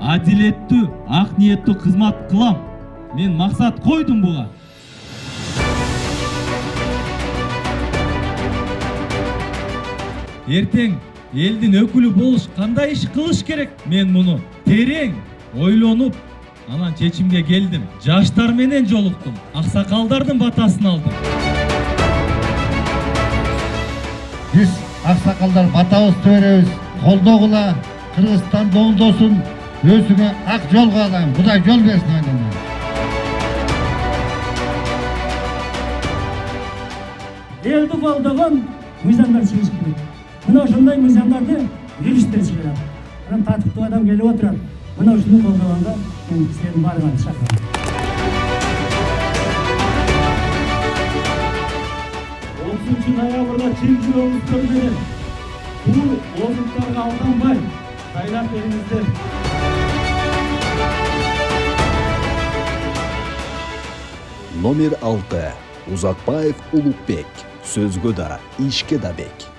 адилеттүү, ак ниеттүү кызмат кылам. Мен максат койдум буга. Эртең элдин өкүлү болуш кандай иш кылыш керек? Мен муну терең ойлонуп, анан чечимге келдим. Жаштар менен жолуктум, аксакалдардын батасын алдым. Биз аксакалдар батабызды беребиз. Колдогула, Кыргызстан оңдосун, өзүңө ак жол каалайм. Кудай жол берсин айнама. Элди колдогон мыйзамдар чыгыш керек. Мына ошондой мыйзамдарды юристтер чыгарат. Анан татыктуу адам келип отурат. Мына ушуну колдогонго мен силердин баарыңарды чакырам. 30 ноябрда чын жүрөгүңүздөр менен бул ордуктарга алданбай сайлап бериңиздер. Номер 6. Узакбаев Улукбек. Сөзгө да, ишке да бек.